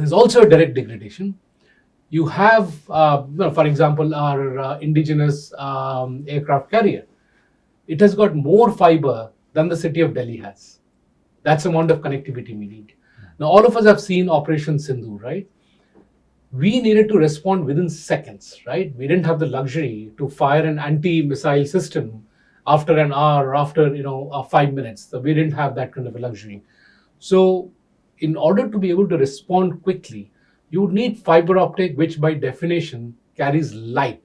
There's also a direct degradation. You have, for example, our indigenous aircraft carrier. It has got more fiber than the city of Delhi has. That's the amount of connectivity we need. Now, all of us have seen Operation Sindoor, right? We needed to respond within seconds, right? We didn't have the luxury to fire an anti-missile system after an hour or after 5 minutes. So we didn't have that kind of a luxury. So in order to be able to respond quickly, you would need fiber optic, which by definition carries light.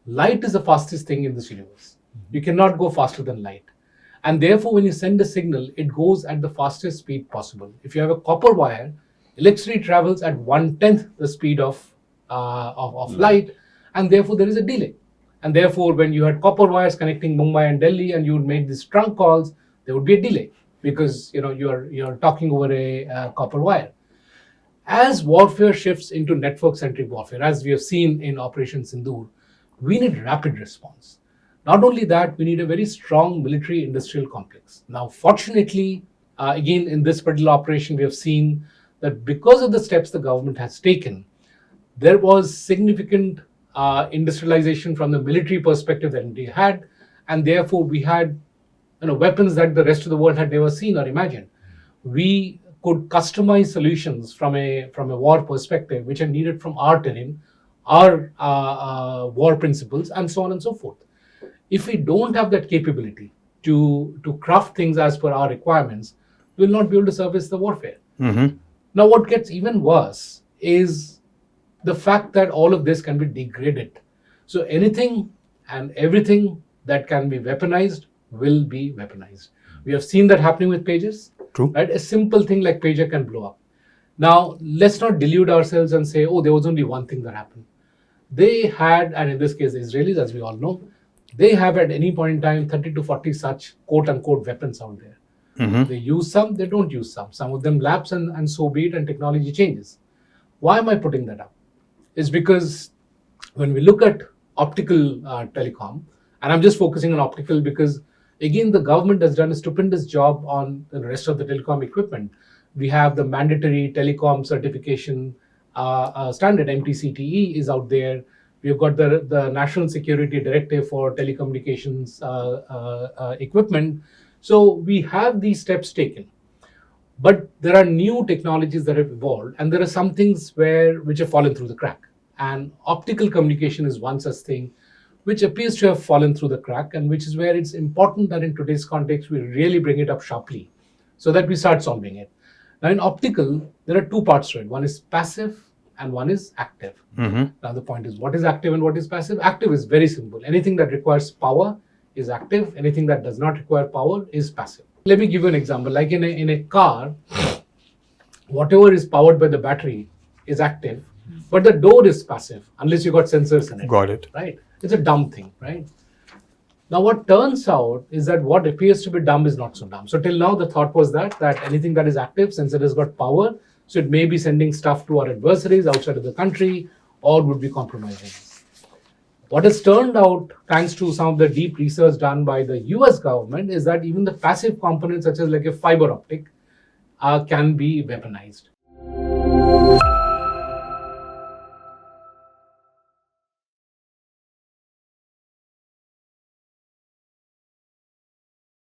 Light is the fastest thing in this universe. You cannot go faster than light. And therefore, when you send a signal, it goes at the fastest speed possible. If you have a copper wire, electricity travels at 1/10 the speed of light, and therefore there is a delay. And therefore, when you had copper wires connecting Mumbai and Delhi, and you would make these trunk calls, there would be a delay because you're talking over a copper wire. As warfare shifts into network-centric warfare, as we have seen in Operation Sindoor, we need rapid response. Not only that, we need a very strong military-industrial complex. Now, fortunately, again, in this particular operation, we have seen that because of the steps the government has taken, there was significant industrialization from the military perspective that India had, and therefore we had weapons that the rest of the world had never seen or imagined. We could customize solutions from a war perspective, which are needed from our terrain, our war principles, and so on and so forth. If we don't have that capability to craft things as per our requirements, we will not be able to service the warfare. Mm-hmm. Now, what gets even worse is the fact that all of this can be degraded. So anything and everything that can be weaponized will be weaponized. We have seen that happening with pagers. True. Right? A simple thing like pager can blow up. Now, let's not delude ourselves and say, oh, there was only one thing that happened. They had, and in this case, the Israelis, as we all know, they have at any point in time 30 to 40 such quote-unquote weapons out there. Mm-hmm. They use some, they don't use some. Some of them lapse and so be it, and technology changes. Why am I putting that up? It's because when we look at optical telecom, and I'm just focusing on optical because, again, the government has done a stupendous job on the rest of the telecom equipment. We have the mandatory telecom certification standard, MTCTE is out there. We've got the National Security Directive for telecommunications equipment. So we have these steps taken. But there are new technologies that have evolved, and there are some things which have fallen through the crack. And optical communication is one such thing which appears to have fallen through the crack, and which is where it's important that in today's context we really bring it up sharply so that we start solving it. Now, in optical, there are two parts to it. One is passive and one is active. Mm-hmm. Now, the point is, what is active and what is passive? Active is very simple. Anything that requires power is active. Anything that does not require power is passive. Let me give you an example. Like in a car, whatever is powered by the battery is active, but the door is passive unless you got sensors in it. Got it. Right? It's a dumb thing, right? Now, what turns out is that what appears to be dumb is not so dumb. So till now, the thought was that anything that is active, since it has got power, so it may be sending stuff to our adversaries outside of the country or would be compromising. What has turned out, thanks to some of the deep research done by the US government, is that even the passive components, such as like a fiber optic, can be weaponized.